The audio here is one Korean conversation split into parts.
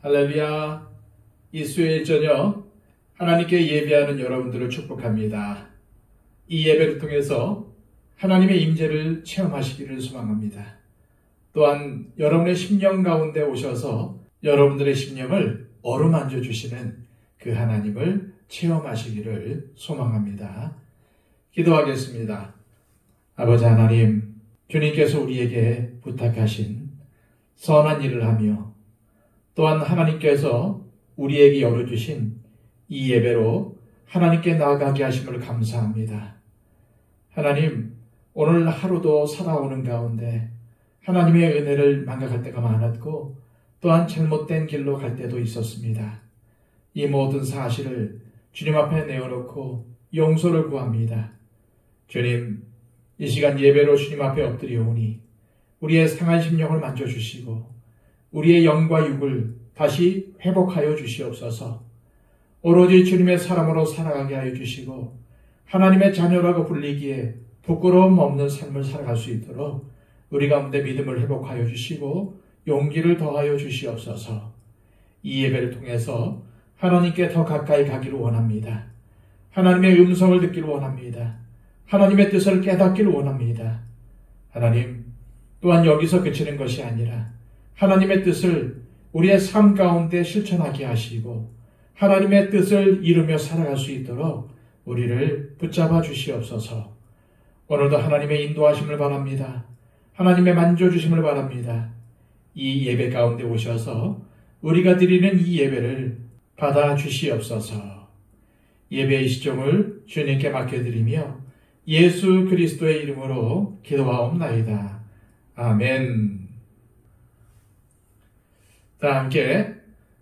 할렐루야. 이 수요일 저녁 하나님께 예배하는 여러분들을 축복합니다. 이 예배를 통해서 하나님의 임재를 체험하시기를 소망합니다. 또한 여러분의 심령 가운데 오셔서 여러분들의 심령을 어루만져 주시는 그 하나님을 체험하시기를 소망합니다. 기도하겠습니다. 아버지 하나님, 주님께서 우리에게 부탁하신 선한 일을 하며 또한 하나님께서 우리에게 열어주신 이 예배로 하나님께 나아가게 하심을 감사합니다. 하나님, 오늘 하루도 살아오는 가운데 하나님의 은혜를 망각할 때가 많았고 또한 잘못된 길로 갈 때도 있었습니다. 이 모든 사실을 주님 앞에 내어놓고 용서를 구합니다. 주님, 이 시간 예배로 주님 앞에 엎드려오니 우리의 상한 심령을 만져주시고 우리의 영과 육을 다시 회복하여 주시옵소서. 오로지 주님의 사람으로 살아가게 하여 주시고 하나님의 자녀라고 불리기에 부끄러움 없는 삶을 살아갈 수 있도록 우리 가운데 믿음을 회복하여 주시고 용기를 더하여 주시옵소서. 이 예배를 통해서 하나님께 더 가까이 가기를 원합니다. 하나님의 음성을 듣기를 원합니다. 하나님의 뜻을 깨닫기를 원합니다. 하나님, 또한 여기서 그치는 것이 아니라 하나님의 뜻을 우리의 삶 가운데 실천하게 하시고 하나님의 뜻을 이루며 살아갈 수 있도록 우리를 붙잡아 주시옵소서. 오늘도 하나님의 인도하심을 바랍니다. 하나님의 만져주심을 바랍니다. 이 예배 가운데 오셔서 우리가 드리는 이 예배를 받아 주시옵소서. 예배의 시종을 주님께 맡겨드리며 예수 그리스도의 이름으로 기도하옵나이다. 아멘. 다 함께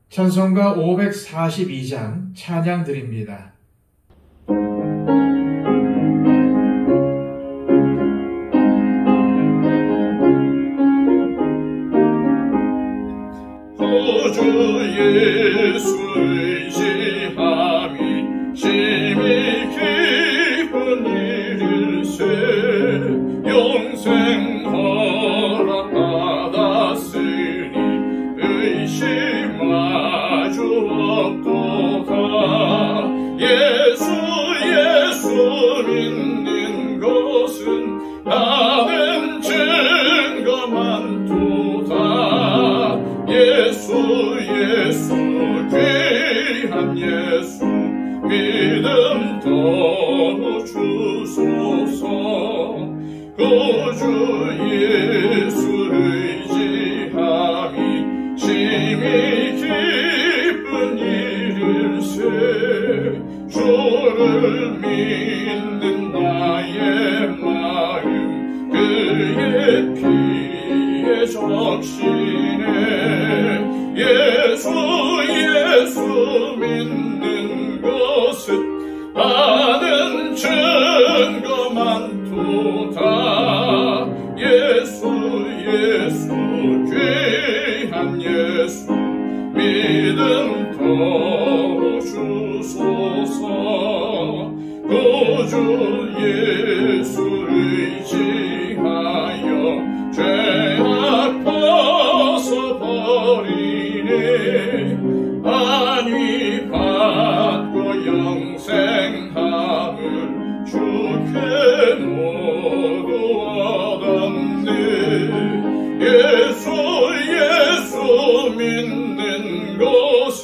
찬송가 542장 찬양 드립니다. 구주 예수 의지함이 심히 기쁜 일일세. 영생 허락받았으니 의심하주 없도다. 예수 믿는 것은 나는 증거 많도다. 예수 귀한 예수 믿음 더욱 주소서. 구주 예수 의지함이 심히 기쁜 일일세. 주를 믿는 나의 마음 그의 피에 적시네. 예수 믿는 것은 나는 증거 많도다. 예수 귀한 예수 믿음 더욱 주소서. 구주 예수 의지하여 죄악 벗어버리네. 안위 받고 영생함을 주께 모두 얻었네. 예수 믿는 것은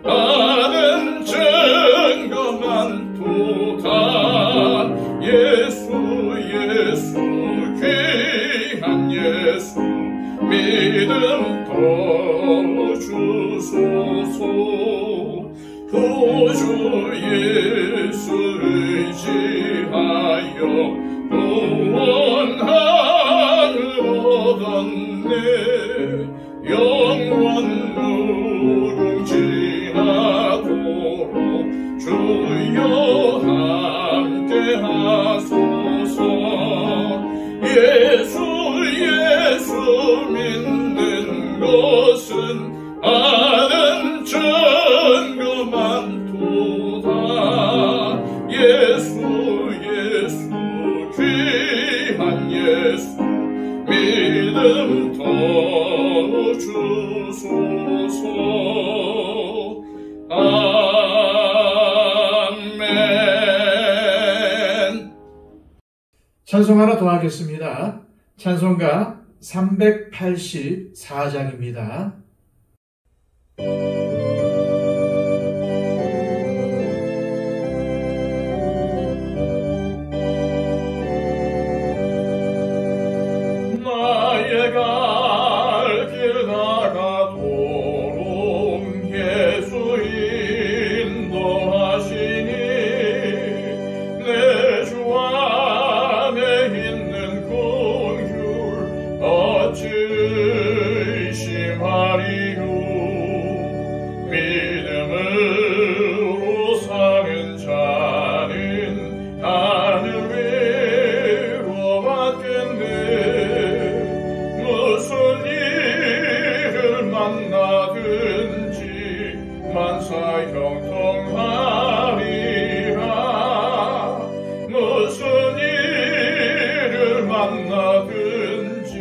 나는 증거 많도다. 예수 귀한 예수 믿음 더욱 주소서. 구주 예수 의지하여 구원함을 얻었네. 영원 무궁지나도록 주여 함께 하소서. 예수 믿는 것은 나는 증거 많도다. 예수 믿음 더 주소서. 아멘. 찬송 하나 더 하겠습니다. 찬송가 384장입니다. 나의 갈 길 다가도록 예수 인도하시니 내 주 안에 있는 큰 길 어찌 의심하리요. 믿음으로 사는 자는 하늘 위로 받겠네. 무슨 일을 만나든지 만사형통하리라. 무슨 일을 만나든지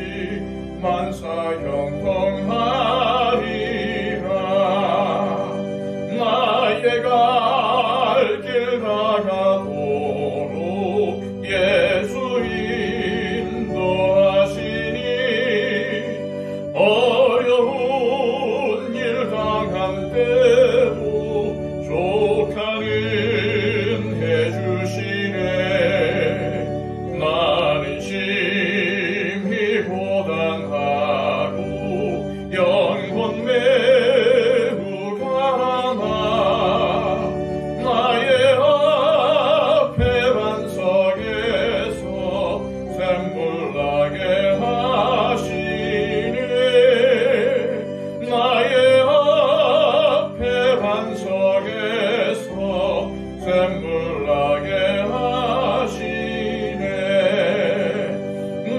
만사형통하리라. 나의 갈 길 다가도록 예수 인도하시니 어려운 일 당한 때도 족하는 해주시네. 나는 심히 고단하고 영혼 매우 가난하. 나의 앞에 반석에서 샘물 나게 하시네. 나의 앞에 반석에서 샘물 나게 하시네.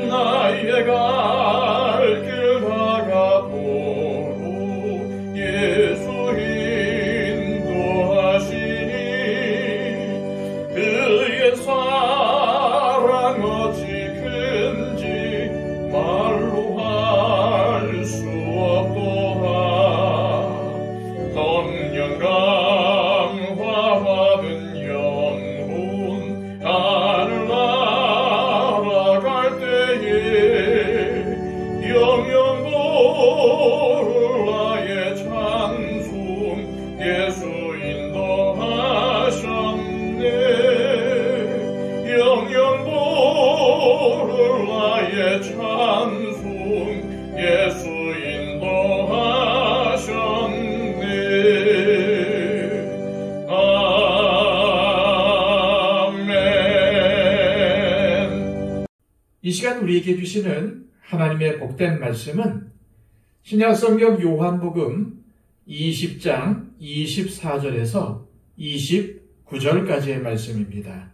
나의 갈 길 다가도록 예수 인도하시니 그의 사랑 어찌 큰지 말로 할 수 없도다. 덕령 강화받은 영혼 하늘 날아갈 때에 영영 부를 나의 찬송 예수 인도하셨네. 영영 부를 나의 찬송 예수 인도하셨네. 아멘. 이 시간 우리에게 주시는 하나님의 복된 말씀은 신약성경 요한복음 20장 24절에서 29절까지의 말씀입니다.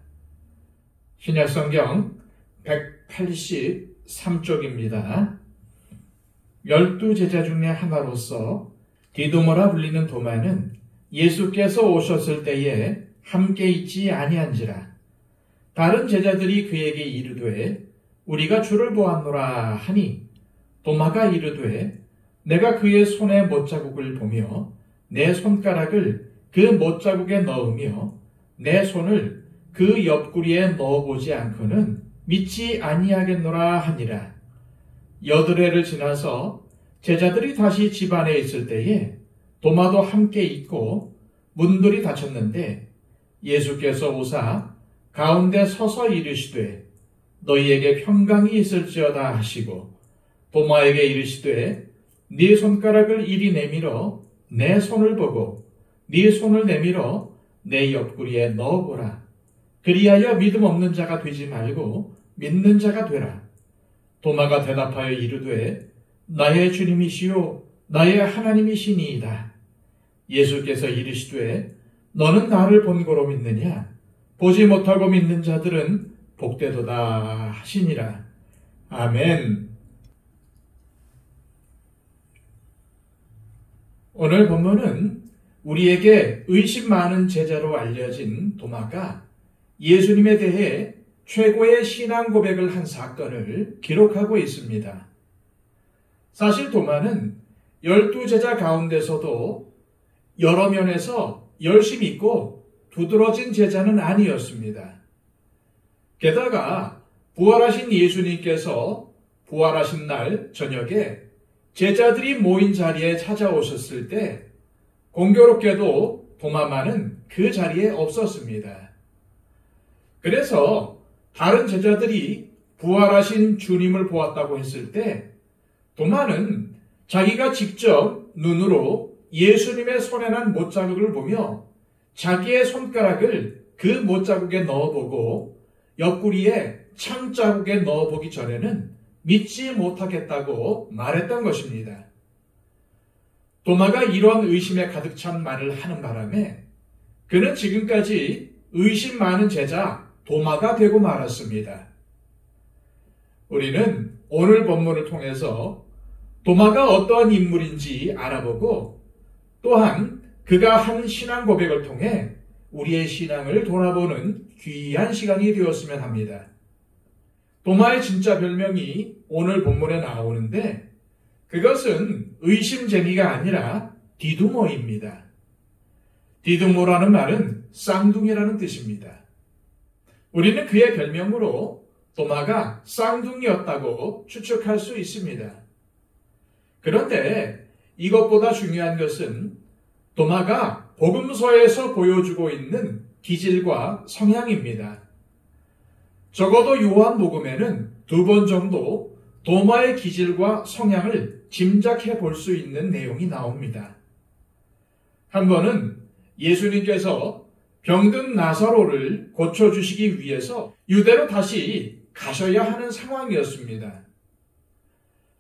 신약성경 183쪽입니다. 12제자 중에 하나로서 디도모라 불리는 도마는 예수께서 오셨을 때에 함께 있지 아니한지라. 다른 제자들이 그에게 이르되 우리가 주를 보았노라 하니 도마가 이르되 내가 그의 손에 못자국을 보며 내 손가락을 그 못자국에 넣으며 내 손을 그 옆구리에 넣어보지 않고는 믿지 아니하겠노라 하니라. 여드레를 지나서 제자들이 다시 집 안에 있을 때에 도마도 함께 있고 문들이 닫혔는데 예수께서 오사 가운데 서서 이르시되 너희에게 평강이 있을지어다 하시고 도마에게 이르시되 네 손가락을 이리 내밀어 내 손을 보고 네 손을 내밀어 내 옆구리에 넣어보라. 그리하여 믿음 없는 자가 되지 말고 믿는 자가 되라. 도마가 대답하여 이르되 나의 주님이시요 나의 하나님이시니이다. 예수께서 이르시되 너는 나를 본고로 믿느냐? 보지 못하고 믿는 자들은 복되도다 하시니라. 아멘. 오늘 본문은 우리에게 의심 많은 제자로 알려진 도마가 예수님에 대해 최고의 신앙 고백을 한 사건을 기록하고 있습니다. 사실 도마는 12제자 가운데서도 여러 면에서 열심히 있고 두드러진 제자는 아니었습니다. 게다가 부활하신 예수님께서 부활하신 날 저녁에 제자들이 모인 자리에 찾아오셨을 때 공교롭게도 도마만은 그 자리에 없었습니다. 그래서 다른 제자들이 부활하신 주님을 보았다고 했을 때 도마는 자기가 직접 눈으로 예수님의 손에 난 못자국을 보며 자기의 손가락을 그 못자국에 넣어보고 옆구리에 창자국에 넣어보기 전에는 믿지 못하겠다고 말했던 것입니다. 도마가 이런 의심에 가득 찬 말을 하는 바람에 그는 지금까지 의심 많은 제자 도마가 되고 말았습니다. 우리는 오늘 본문을 통해서 도마가 어떠한 인물인지 알아보고 또한 그가 한 신앙 고백을 통해 우리의 신앙을 돌아보는 귀한 시간이 되었으면 합니다. 도마의 진짜 별명이 오늘 본문에 나오는데 그것은 의심쟁이가 아니라 디두모입니다. 디두모라는 말은 쌍둥이라는 뜻입니다. 우리는 그의 별명으로 도마가 쌍둥이였다고 추측할 수 있습니다. 그런데 이것보다 중요한 것은 도마가 복음서에서 보여주고 있는 기질과 성향입니다. 적어도 요한복음에는 2번 정도 도마의 기질과 성향을 짐작해 볼 수 있는 내용이 나옵니다. 한 번은 예수님께서 병든 나사로를 고쳐주시기 위해서 유대로 다시 가셔야 하는 상황이었습니다.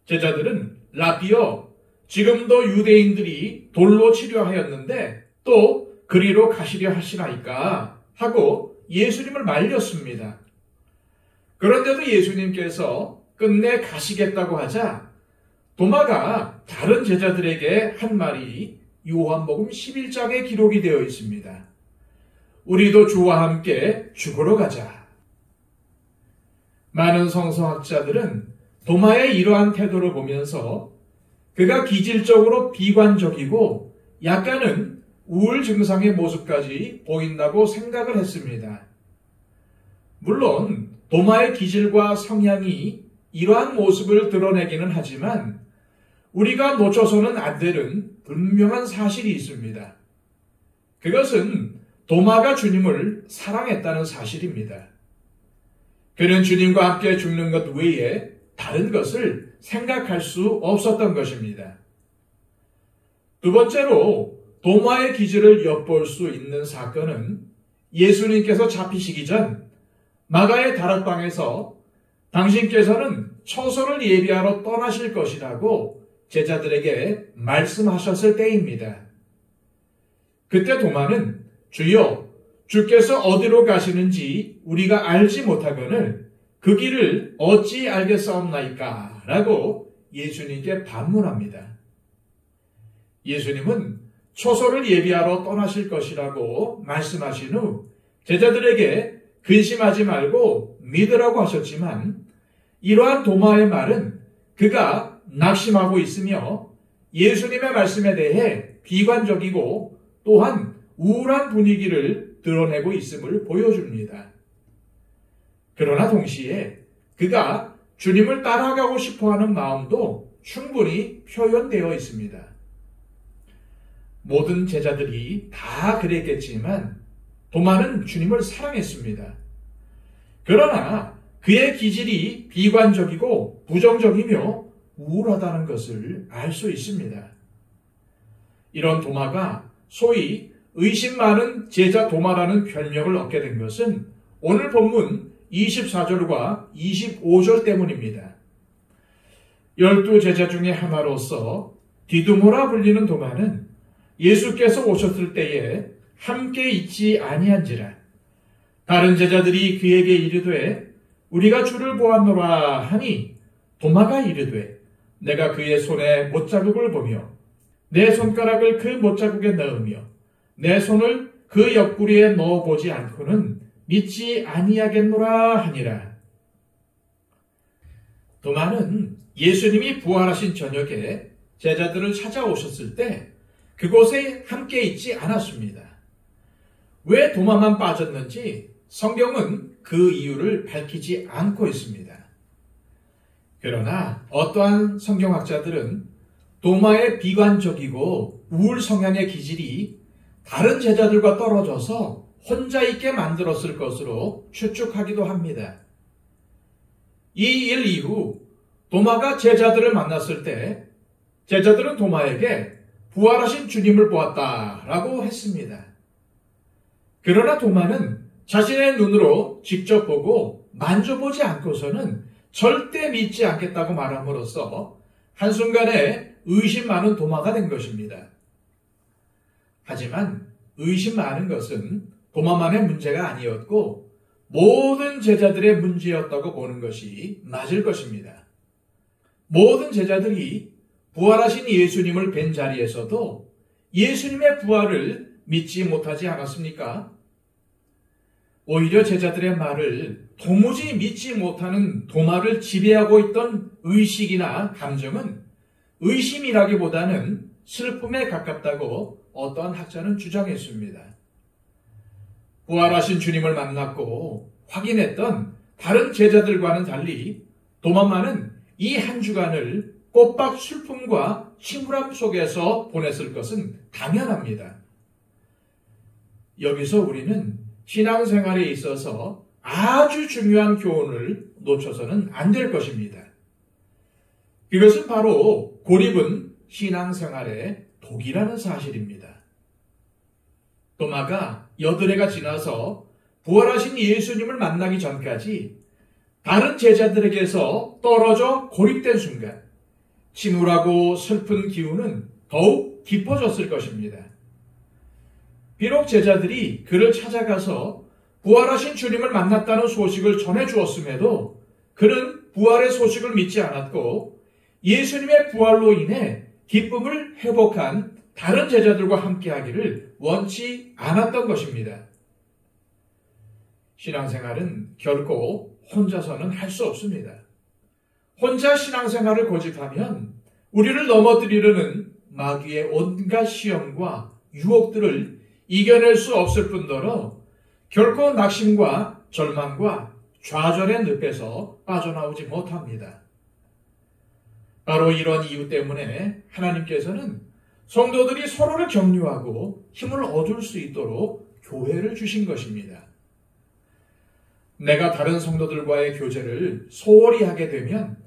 제자들은 라비어, 지금도 유대인들이 돌로 치료하였는데 또 그리로 가시려 하시나이까 하고 예수님을 말렸습니다. 그런데도 예수님께서 끝내 가시겠다고 하자 도마가 다른 제자들에게 한 말이 요한복음 11장에 기록이 되어 있습니다. 우리도 주와 함께 죽으러 가자. 많은 성서학자들은 도마의 이러한 태도를 보면서 그가 기질적으로 비관적이고 약간은 우울 증상의 모습까지 보인다고 생각을 했습니다. 물론 도마의 기질과 성향이 이러한 모습을 드러내기는 하지만 우리가 놓쳐서는 안 되는 분명한 사실이 있습니다. 그것은 도마가 주님을 사랑했다는 사실입니다. 그는 주님과 함께 죽는 것 외에 다른 것을 생각할 수 없었던 것입니다. 두 번째로 도마의 기질을 엿볼 수 있는 사건은 예수님께서 잡히시기 전 마가의 다락방에서 당신께서는 처소를 예비하러 떠나실 것이라고 제자들에게 말씀하셨을 때입니다. 그때 도마는 주여, 주께서 어디로 가시는지 우리가 알지 못하거늘 그 길을 어찌 알겠사옵나이까? 라고 예수님께 반문합니다. 예수님은 초소를 예비하러 떠나실 것이라고 말씀하신 후 제자들에게 근심하지 말고 믿으라고 하셨지만 이러한 도마의 말은 그가 낙심하고 있으며 예수님의 말씀에 대해 비관적이고 또한 우울한 분위기를 드러내고 있음을 보여줍니다. 그러나 동시에 그가 주님을 따라가고 싶어하는 마음도 충분히 표현되어 있습니다. 모든 제자들이 다 그랬겠지만 도마는 주님을 사랑했습니다. 그러나 그의 기질이 비관적이고 부정적이며 우울하다는 것을 알 수 있습니다. 이런 도마가 소위 의심 많은 제자 도마라는 별명을 얻게 된 것은 오늘 본문 24절과 25절 때문입니다. 12제자 중에 하나로서 디두모라 불리는 도마는 예수께서 오셨을 때에 함께 있지 아니한지라 다른 제자들이 그에게 이르되 우리가 주를 보았노라 하니 도마가 이르되 내가 그의 손에 못자국을 보며 내 손가락을 그 못자국에 넣으며 내 손을 그 옆구리에 넣어보지 않고는 믿지 아니하겠노라 하니라. 도마는 예수님이 부활하신 저녁에 제자들을 찾아오셨을 때 그곳에 함께 있지 않았습니다. 왜 도마만 빠졌는지 성경은 그 이유를 밝히지 않고 있습니다. 그러나 어떠한 성경학자들은 도마의 비관적이고 우울 성향의 기질이 다른 제자들과 떨어져서 혼자 있게 만들었을 것으로 추측하기도 합니다. 이 일 이후 도마가 제자들을 만났을 때 제자들은 도마에게 부활하신 주님을 보았다라고 했습니다. 그러나 도마는 자신의 눈으로 직접 보고 만져보지 않고서는 절대 믿지 않겠다고 말함으로써 한순간에 의심 많은 도마가 된 것입니다. 하지만 의심 많은 것은 도마만의 문제가 아니었고 모든 제자들의 문제였다고 보는 것이 맞을 것입니다. 모든 제자들이 부활하신 예수님을 뵌 자리에서도 예수님의 부활을 믿지 못하지 않았습니까? 오히려 제자들의 말을 도무지 믿지 못하는 도마를 지배하고 있던 의식이나 감정은 의심이라기보다는 슬픔에 가깝다고 어떠한 학자는 주장했습니다. 부활하신 주님을 만났고 확인했던 다른 제자들과는 달리 도마만은 이 한 주간을 꼬박 슬픔과 침울함 속에서 보냈을 것은 당연합니다. 여기서 우리는 신앙생활에 있어서 아주 중요한 교훈을 놓쳐서는 안 될 것입니다. 이것은 바로 고립은 신앙생활의 독이라는 사실입니다. 도마가 여드레가 지나서 부활하신 예수님을 만나기 전까지 다른 제자들에게서 떨어져 고립된 순간 침울하고 슬픈 기운은 더욱 깊어졌을 것입니다. 비록 제자들이 그를 찾아가서 부활하신 주님을 만났다는 소식을 전해주었음에도 그는 부활의 소식을 믿지 않았고 예수님의 부활로 인해 기쁨을 회복한 다른 제자들과 함께하기를 원치 않았던 것입니다. 신앙생활은 결코 혼자서는 할 수 없습니다. 혼자 신앙생활을 고집하면 우리를 넘어뜨리려는 마귀의 온갖 시험과 유혹들을 이겨낼 수 없을 뿐더러 결코 낙심과 절망과 좌절의 늪에서 빠져나오지 못합니다. 바로 이런 이유 때문에 하나님께서는 성도들이 서로를 격려하고 힘을 얻을 수 있도록 교회를 주신 것입니다. 내가 다른 성도들과의 교제를 소홀히 하게 되면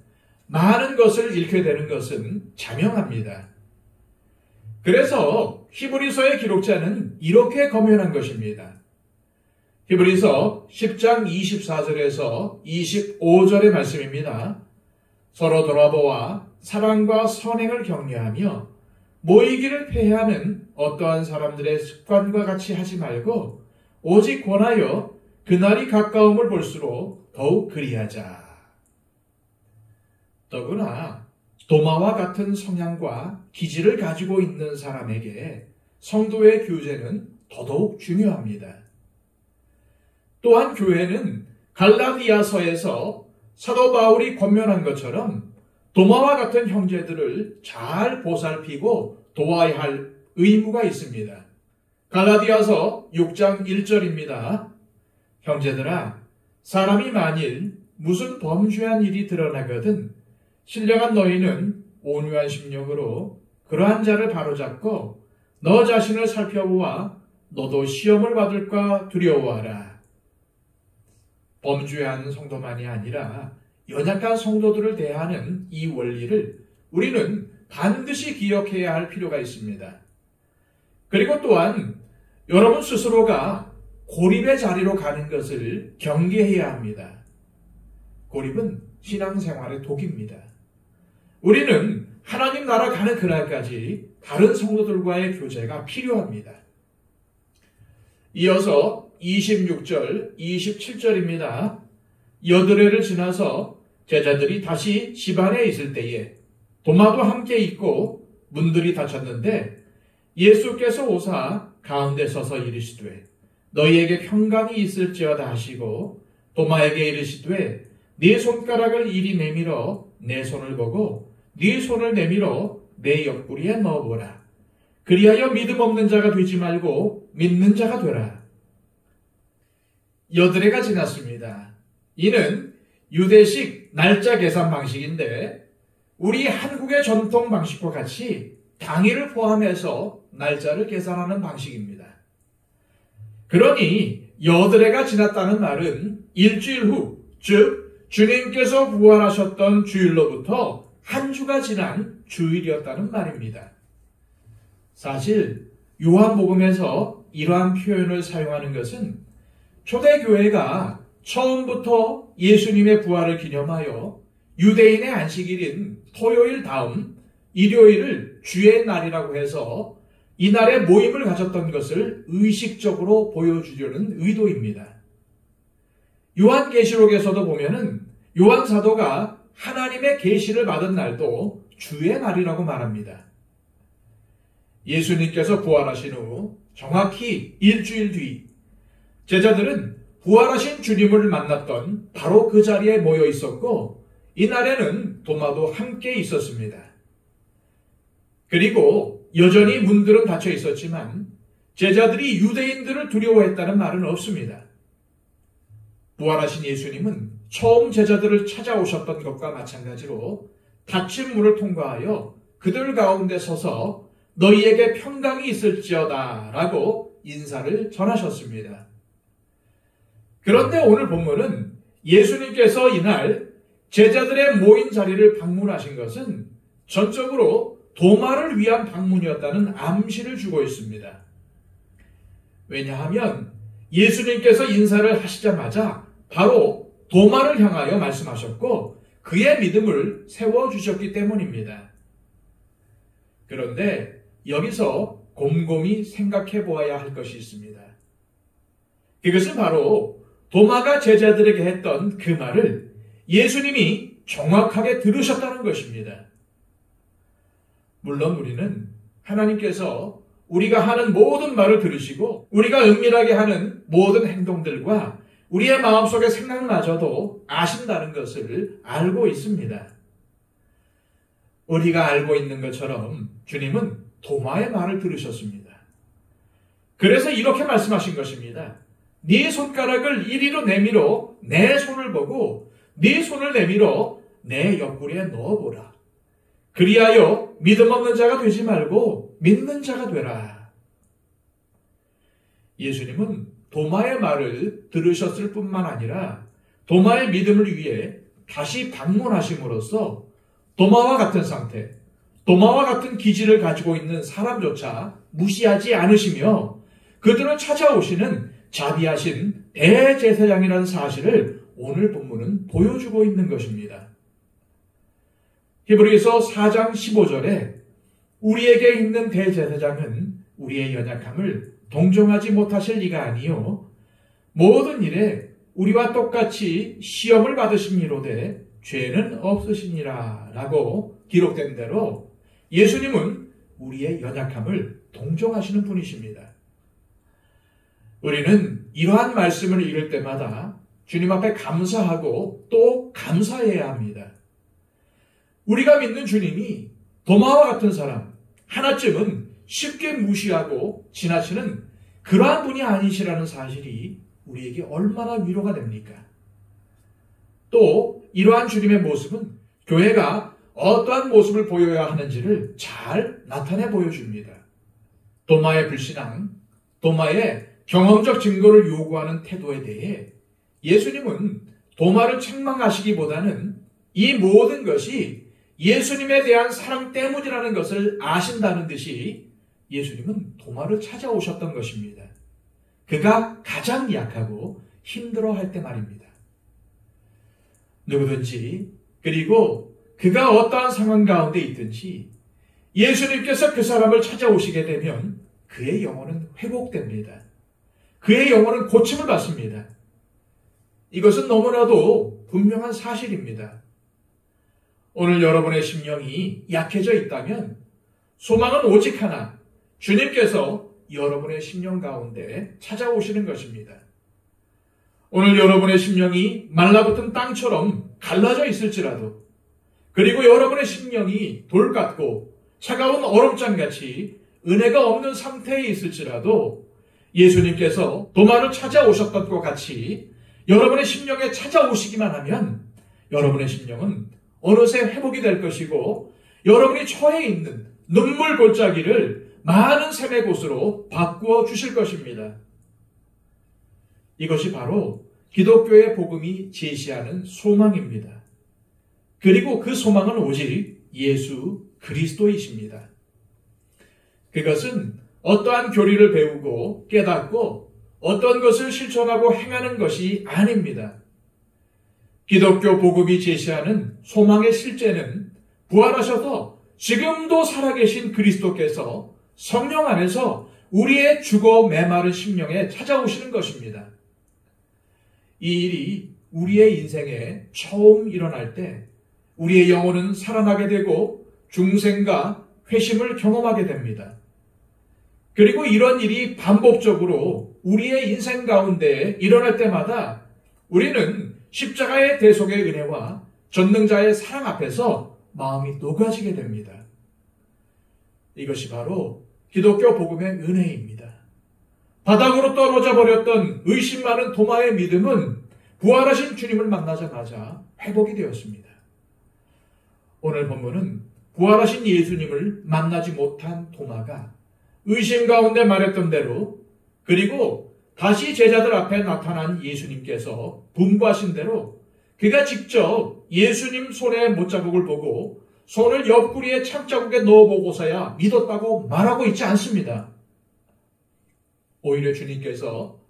많은 것을 잃게 되는 것은 자명합니다. 그래서 히브리서의 기록자는 이렇게 검언한 것입니다. 히브리서 10장 24절에서 25절의 말씀입니다. 서로 돌아보아 사랑과 선행을 격려하며 모이기를 폐해하는 어떠한 사람들의 습관과 같이 하지 말고 오직 권하여 그날이 가까움을 볼수록 더욱 그리하자. 더구나 도마와 같은 성향과 기질을 가지고 있는 사람에게 성도의 교제는 더더욱 중요합니다. 또한 교회는 갈라디아서에서 사도 바울이 권면한 것처럼 도마와 같은 형제들을 잘 보살피고 도와야 할 의무가 있습니다. 갈라디아서 6장 1절입니다. 형제들아, 사람이 만일 무슨 범죄한 일이 드러나거든 신령한 너희는 온유한 심령으로 그러한 자를 바로잡고 너 자신을 살펴보아 너도 시험을 받을까 두려워하라. 범죄한 성도만이 아니라 연약한 성도들을 대하는 이 원리를 우리는 반드시 기억해야 할 필요가 있습니다. 그리고 또한 여러분 스스로가 고립의 자리로 가는 것을 경계해야 합니다. 고립은 신앙생활의 독입니다. 우리는 하나님 나라 가는 그날까지 다른 성도들과의 교제가 필요합니다. 이어서 26절, 27절입니다. 여드레를 지나서 제자들이 다시 집 안에 있을 때에 도마도 함께 있고 문들이 닫혔는데 예수께서 오사 가운데 서서 이르시되 너희에게 평강이 있을지어다 하시고 도마에게 이르시되 네 손가락을 이리 내밀어 내 손을 보고 네 손을 내밀어 내 옆구리에 넣어보라. 그리하여 믿음 없는 자가 되지 말고 믿는 자가 되라. 여드레가 지났습니다. 이는 유대식 날짜 계산 방식인데 우리 한국의 전통 방식과 같이 당일을 포함해서 날짜를 계산하는 방식입니다. 그러니 여드레가 지났다는 말은 일주일 후, 즉 주님께서 부활하셨던 주일로부터 한 주가 지난 주일이었다는 말입니다. 사실 요한복음에서 이러한 표현을 사용하는 것은 초대교회가 처음부터 예수님의 부활을 기념하여 유대인의 안식일인 토요일 다음 일요일을 주의 날이라고 해서 이날에 모임을 가졌던 것을 의식적으로 보여주려는 의도입니다. 요한계시록에서도 보면은 요한 사도가 하나님의 계시를 받은 날도 주의 날이라고 말합니다. 예수님께서 부활하신 후 정확히 일주일 뒤 제자들은 부활하신 주님을 만났던 바로 그 자리에 모여 있었고 이날에는 도마도 함께 있었습니다. 그리고 여전히 문들은 닫혀 있었지만 제자들이 유대인들을 두려워했다는 말은 없습니다. 부활하신 예수님은 처음 제자들을 찾아오셨던 것과 마찬가지로 닫힌 문을 통과하여 그들 가운데 서서 너희에게 평강이 있을지어다 라고 인사를 전하셨습니다. 그런데 오늘 본문은 예수님께서 이날 제자들의 모인 자리를 방문하신 것은 전적으로 도마를 위한 방문이었다는 암시를 주고 있습니다. 왜냐하면 예수님께서 인사를 하시자마자 바로 도마를 향하여 말씀하셨고 그의 믿음을 세워주셨기 때문입니다. 그런데 여기서 곰곰이 생각해 보아야 할 것이 있습니다. 이것은 바로 도마가 제자들에게 했던 그 말을 예수님이 정확하게 들으셨다는 것입니다. 물론 우리는 하나님께서 우리가 하는 모든 말을 들으시고 우리가 은밀하게 하는 모든 행동들과 우리의 마음속의 생각마저도 아신다는 것을 알고 있습니다. 우리가 알고 있는 것처럼 주님은 도마의 말을 들으셨습니다. 그래서 이렇게 말씀하신 것입니다. 네 손가락을 이리로 내밀어 내 손을 보고 네 손을 내밀어 내 옆구리에 넣어보라. 그리하여 믿음 없는 자가 되지 말고 믿는 자가 되라. 예수님은 도마의 말을 들으셨을 뿐만 아니라 도마의 믿음을 위해 다시 방문하심으로써 도마와 같은 상태, 도마와 같은 기질을 가지고 있는 사람조차 무시하지 않으시며 그들을 찾아오시는 자비하신 대제사장이라는 사실을 오늘 본문은 보여주고 있는 것입니다. 히브리서 4장 15절에 우리에게 있는 대제사장은 우리의 연약함을 동정하지 못하실 리가 아니요 모든 일에 우리와 똑같이 시험을 받으심이로되 죄는 없으시니라 라고 기록된 대로 예수님은 우리의 연약함을 동정하시는 분이십니다. 우리는 이러한 말씀을 읽을 때마다 주님 앞에 감사하고 또 감사해야 합니다. 우리가 믿는 주님이 도마와 같은 사람 하나쯤은 쉽게 무시하고 지나치는 그러한 분이 아니시라는 사실이 우리에게 얼마나 위로가 됩니까? 또 이러한 주님의 모습은 교회가 어떠한 모습을 보여야 하는지를 잘 나타내 보여줍니다. 도마의 불신앙, 도마의 경험적 증거를 요구하는 태도에 대해 예수님은 도마를 책망하시기보다는 이 모든 것이 예수님에 대한 사랑 때문이라는 것을 아신다는 듯이 예수님은 도마를 찾아오셨던 것입니다. 그가 가장 약하고 힘들어할 때 말입니다. 누구든지 그리고 그가 어떠한 상황 가운데 있든지 예수님께서 그 사람을 찾아오시게 되면 그의 영혼은 회복됩니다. 그의 영혼은 고침을 받습니다. 이것은 너무나도 분명한 사실입니다. 오늘 여러분의 심령이 약해져 있다면 소망은 오직 하나, 주님께서 여러분의 심령 가운데 찾아오시는 것입니다. 오늘 여러분의 심령이 말라붙은 땅처럼 갈라져 있을지라도, 그리고 여러분의 심령이 돌 같고 차가운 얼음장같이 은혜가 없는 상태에 있을지라도 예수님께서 도마를 찾아오셨던 것 같이 여러분의 심령에 찾아오시기만 하면 여러분의 심령은 어느새 회복이 될 것이고 여러분이 처해 있는 눈물 골짜기를 많은 샘의 곳으로 바꾸어 주실 것입니다. 이것이 바로 기독교의 복음이 제시하는 소망입니다. 그리고 그 소망은 오직 예수 그리스도이십니다. 그것은 어떠한 교리를 배우고 깨닫고 어떤 것을 실천하고 행하는 것이 아닙니다. 기독교 복음이 제시하는 소망의 실제는 부활하셔서 지금도 살아계신 그리스도께서 성령 안에서 우리의 죽어 메마른 심령에 찾아오시는 것입니다. 이 일이 우리의 인생에 처음 일어날 때 우리의 영혼은 살아나게 되고 중생과 회심을 경험하게 됩니다. 그리고 이런 일이 반복적으로 우리의 인생 가운데 일어날 때마다 우리는 십자가의 대속의 은혜와 전능자의 사랑 앞에서 마음이 녹아지게 됩니다. 이것이 바로 기독교 복음의 은혜입니다. 바닥으로 떨어져 버렸던 의심 많은 도마의 믿음은 부활하신 주님을 만나자마자 회복이 되었습니다. 오늘 본문은 부활하신 예수님을 만나지 못한 도마가 의심 가운데 말했던 대로, 그리고 다시 제자들 앞에 나타난 예수님께서 분부하신 대로 그가 직접 예수님 손의 못자국을 보고 손을 옆구리에 창자국에 넣어보고서야 믿었다고 말하고 있지 않습니다. 오히려 주님께서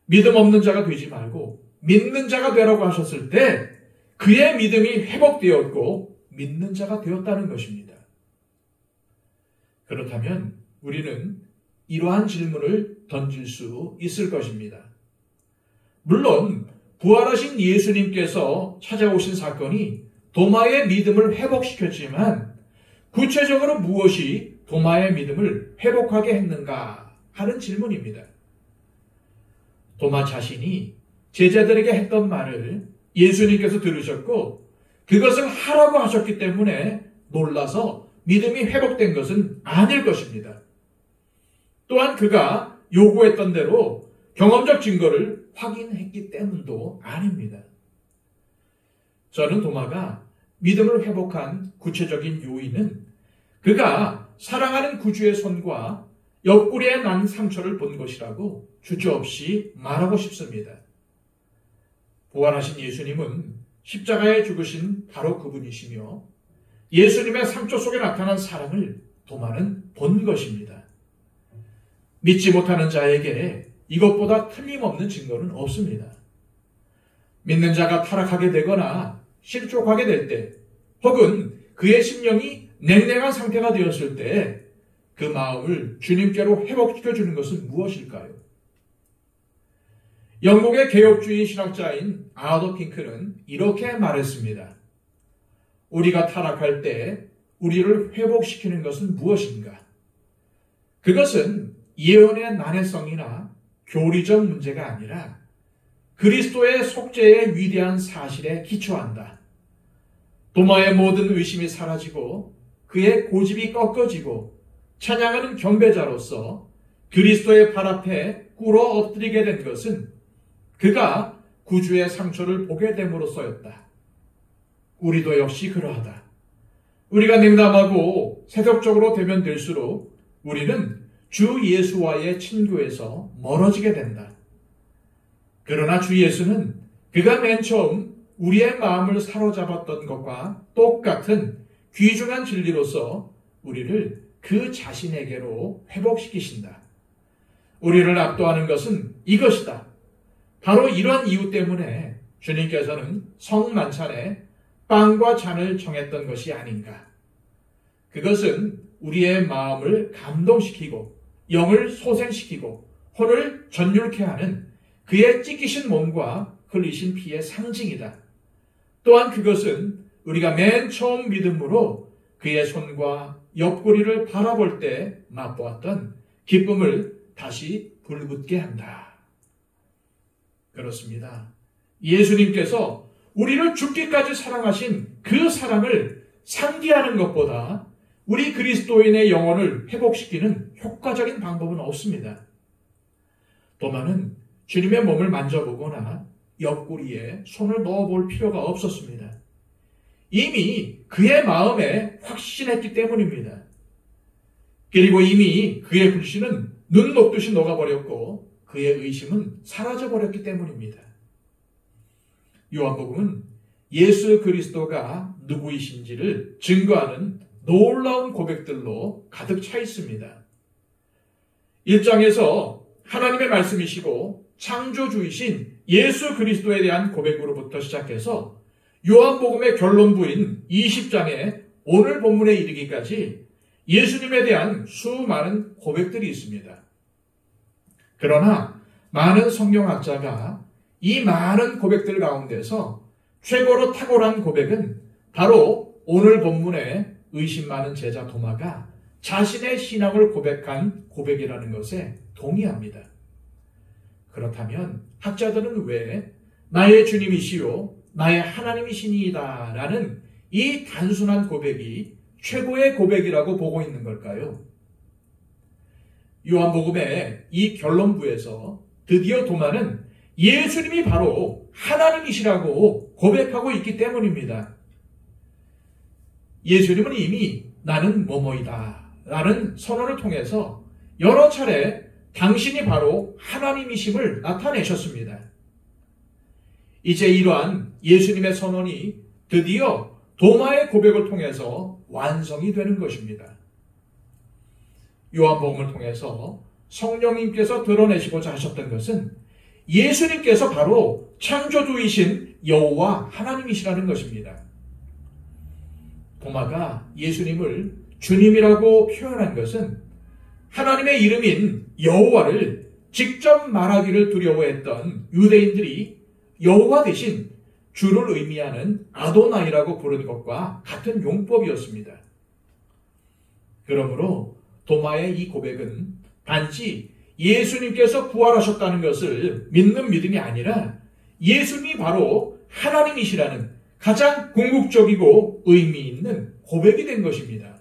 믿음 없는 자가 되지 말고 믿는 자가 되라고 하셨을 때 그의 믿음이 회복되었고 믿는 자가 되었다는 것입니다. 그렇다면 우리는 이러한 질문을 던질 수 있을 것입니다. 물론 부활하신 예수님께서 찾아오신 사건이 도마의 믿음을 회복시켰지만 구체적으로 무엇이 도마의 믿음을 회복하게 했는가 하는 질문입니다. 도마 자신이 제자들에게 했던 말을 예수님께서 들으셨고 그것을 하라고 하셨기 때문에 놀라서 믿음이 회복된 것은 아닐 것입니다. 또한 그가 요구했던 대로 경험적 증거를 확인했기 때문도 아닙니다. 저는 도마가 믿음을 회복한 구체적인 요인은 그가 사랑하는 구주의 손과 옆구리에 난 상처를 본 것이라고 주저없이 말하고 싶습니다. 부활하신 예수님은 십자가에 죽으신 바로 그분이시며 예수님의 상처 속에 나타난 사랑을 도마는 본 것입니다. 믿지 못하는 자에게 이것보다 틀림없는 증거는 없습니다. 믿는 자가 타락하게 되거나 실족하게 될 때, 혹은 그의 심령이 냉랭한 상태가 되었을 때 그 마음을 주님께로 회복시켜주는 것은 무엇일까요? 영국의 개혁주의 신학자인 아더 핑크는 이렇게 말했습니다. 우리가 타락할 때 우리를 회복시키는 것은 무엇인가? 그것은 예언의 난해성이나 교리적 문제가 아니라 그리스도의 속죄의 위대한 사실에 기초한다. 도마의 모든 의심이 사라지고 그의 고집이 꺾어지고 찬양하는 경배자로서 그리스도의 발 앞에 꿇어 엎드리게 된 것은 그가 구주의 상처를 보게 됨으로써였다. 우리도 역시 그러하다. 우리가 냉담하고 세속적으로 되면 될수록 우리는 주 예수와의 친교에서 멀어지게 된다. 그러나 주 예수는 그가 맨 처음 우리의 마음을 사로잡았던 것과 똑같은 귀중한 진리로서 우리를 그 자신에게로 회복시키신다. 우리를 압도하는 것은 이것이다. 바로 이런 이유 때문에 주님께서는 성만찬에 빵과 잔을 정했던 것이 아닌가. 그것은 우리의 마음을 감동시키고 영을 소생시키고 혼을 전율케 하는 그의 찢기신 몸과 흘리신 피의 상징이다. 또한 그것은 우리가 맨 처음 믿음으로 그의 손과 옆구리를 바라볼 때 맛보았던 기쁨을 다시 불붙게 한다. 그렇습니다. 예수님께서 우리를 죽기까지 사랑하신 그 사랑을 상기하는 것보다 우리 그리스도인의 영혼을 회복시키는 효과적인 방법은 없습니다. 도마는 주님의 몸을 만져보거나 옆구리에 손을 넣어볼 필요가 없었습니다. 이미 그의 마음에 확신했기 때문입니다. 그리고 이미 그의 불신은 눈 녹듯이 녹아버렸고 그의 의심은 사라져버렸기 때문입니다. 요한복음은 예수 그리스도가 누구이신지를 증거하는 놀라운 고백들로 가득 차 있습니다. 1장에서 하나님의 말씀이시고 창조주이신 예수 그리스도에 대한 고백으로부터 시작해서 요한복음의 결론부인 20장에 오늘 본문에 이르기까지 예수님에 대한 수많은 고백들이 있습니다. 그러나 많은 성경학자가 이 많은 고백들 가운데서 최고로 탁월한 고백은 바로 오늘 본문에 의심 많은 제자 도마가 자신의 신앙을 고백한 고백이라는 것에 동의합니다. 그렇다면 학자들은 왜 나의 주님이시요 나의 하나님이시니이다 라는 이 단순한 고백이 최고의 고백이라고 보고 있는 걸까요? 요한복음의 이 결론부에서 드디어 도마는 예수님이 바로 하나님이시라고 고백하고 있기 때문입니다. 예수님은 이미 나는 뭐뭐이다 라는 선언을 통해서 여러 차례 당신이 바로 하나님이심을 나타내셨습니다. 이제 이러한 예수님의 선언이 드디어 도마의 고백을 통해서 완성이 되는 것입니다. 요한복음을 통해서 성령님께서 드러내시고자 하셨던 것은 예수님께서 바로 창조주이신 여호와 하나님이시라는 것입니다. 도마가 예수님을 주님이라고 표현한 것은 하나님의 이름인 여호와를 직접 말하기를 두려워했던 유대인들이 여호와 대신 주를 의미하는 아도나이라고 부르는 것과 같은 용법이었습니다. 그러므로 도마의 이 고백은 단지 예수님께서 부활하셨다는 것을 믿는 믿음이 아니라 예수님이 바로 하나님이시라는 가장 궁극적이고 의미 있는 고백이 된 것입니다.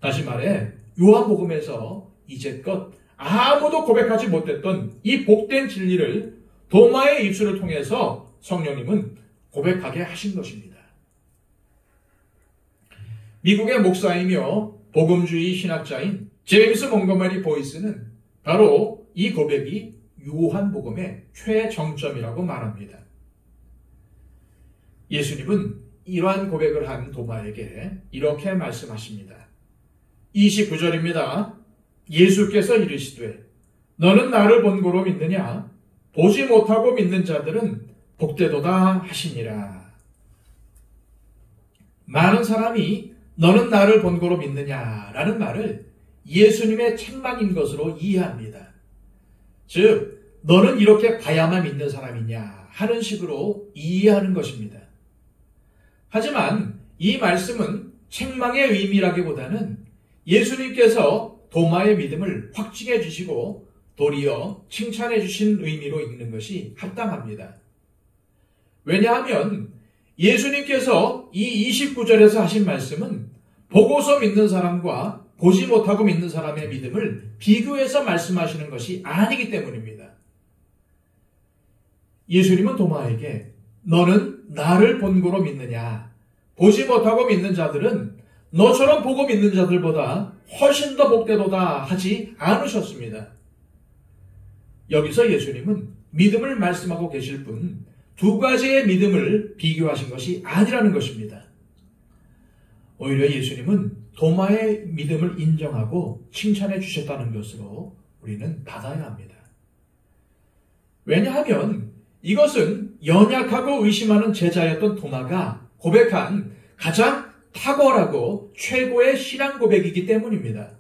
다시 말해 요한복음에서 이제껏 아무도 고백하지 못했던 이 복된 진리를 도마의 입술을 통해서 성령님은 고백하게 하신 것입니다. 미국의 목사이며 복음주의 신학자인 제임스 몽고메리 보이스는 바로 이 고백이 요한복음의 최정점이라고 말합니다. 예수님은 이러한 고백을 한 도마에게 이렇게 말씀하십니다. 29절입니다. 예수께서 이르시되 너는 나를 본고로 믿느냐? 보지 못하고 믿는 자들은 복되도다 하시니라. 많은 사람이 너는 나를 본고로 믿느냐라는 말을 예수님의 책망인 것으로 이해합니다. 즉 너는 이렇게 봐야만 믿는 사람이냐 하는 식으로 이해하는 것입니다. 하지만 이 말씀은 책망의 의미라기보다는 예수님께서 도마의 믿음을 확증해 주시고 도리어 칭찬해 주신 의미로 읽는 것이 합당합니다. 왜냐하면 예수님께서 이 29절에서 하신 말씀은 보고서 믿는 사람과 보지 못하고 믿는 사람의 믿음을 비교해서 말씀하시는 것이 아니기 때문입니다. 예수님은 도마에게 너는 나를 본고로 믿느냐? 보지 못하고 믿는 자들은 너처럼 보고 믿는 자들보다 훨씬 더 복되도다 하지 않으셨습니다. 여기서 예수님은 믿음을 말씀하고 계실 뿐 두 가지의 믿음을 비교하신 것이 아니라는 것입니다. 오히려 예수님은 도마의 믿음을 인정하고 칭찬해 주셨다는 것으로 우리는 받아야 합니다. 왜냐하면 이것은 연약하고 의심하는 제자였던 도마가 고백한 가장 탁월하고 최고의 신앙 고백이기 때문입니다.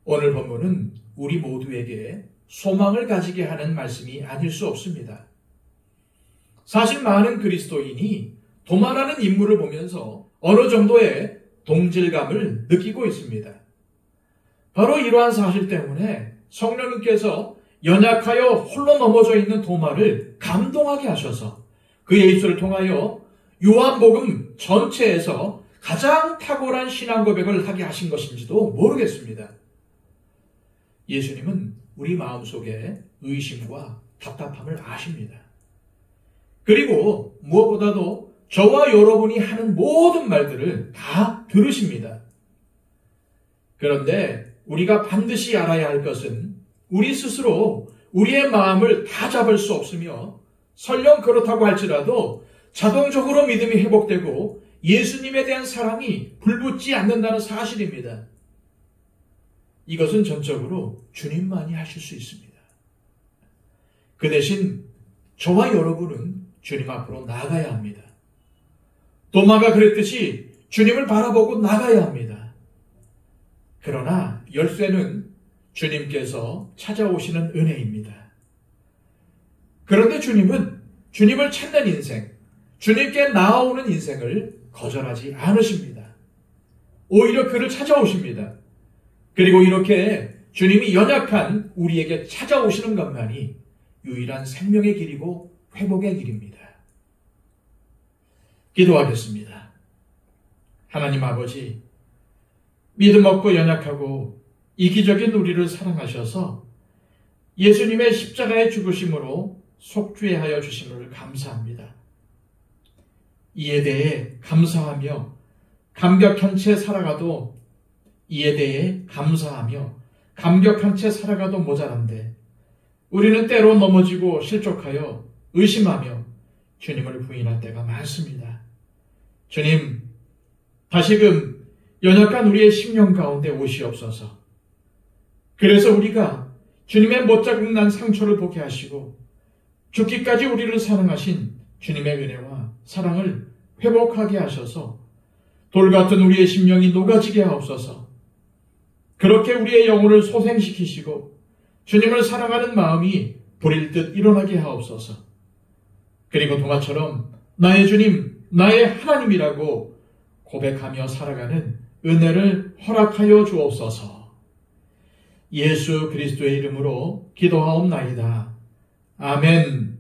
오늘 본문은 우리 모두에게 소망을 가지게 하는 말씀이 아닐 수 없습니다. 사실 많은 그리스도인이 도마라는 인물을 보면서 어느 정도의 동질감을 느끼고 있습니다. 바로 이러한 사실 때문에 성령님께서 연약하여 홀로 넘어져 있는 도마를 감동하게 하셔서 그의 입술을 통하여 요한복음 전체에서 가장 탁월한 신앙 고백을 하게 하신 것인지도 모르겠습니다. 예수님은 우리 마음속에 의심과 답답함을 아십니다. 그리고 무엇보다도 저와 여러분이 하는 모든 말들을 다 들으십니다. 그런데 우리가 반드시 알아야 할 것은 우리 스스로 우리의 마음을 다 잡을 수 없으며 설령 그렇다고 할지라도 자동적으로 믿음이 회복되고 예수님에 대한 사랑이 불붙지 않는다는 사실입니다. 이것은 전적으로 주님만이 하실 수 있습니다. 그 대신 저와 여러분은 주님 앞으로 나가야 합니다. 도마가 그랬듯이 주님을 바라보고 나가야 합니다. 그러나 열쇠는 주님께서 찾아오시는 은혜입니다. 그런데 주님은 주님을 찾는 인생, 주님께 나아오는 인생을 거절하지 않으십니다. 오히려 그를 찾아오십니다. 그리고 이렇게 주님이 연약한 우리에게 찾아오시는 것만이 유일한 생명의 길이고 회복의 길입니다. 기도하겠습니다. 하나님 아버지, 믿음 없고 연약하고 이기적인 우리를 사랑하셔서 예수님의 십자가의 죽으심으로 속죄하여 주심을 감사합니다. 이에 대해 감사하며 감격한 채 살아가도 모자란데 우리는 때로 넘어지고 실족하여 의심하며 주님을 부인할 때가 많습니다. 주님, 다시금 연약한 우리의 심령 가운데 오시옵소서. 그래서 우리가 주님의 못자국 난 상처를 보게 하시고 죽기까지 우리를 사랑하신 주님의 은혜와 사랑을 회복하게 하셔서 돌같은 우리의 심령이 녹아지게 하옵소서. 그렇게 우리의 영혼을 소생시키시고 주님을 사랑하는 마음이 불일 듯 일어나게 하옵소서. 그리고 도마처럼 나의 주님, 나의 하나님이라고 고백하며 살아가는 은혜를 허락하여 주옵소서. 예수 그리스도의 이름으로 기도하옵나이다. 아멘.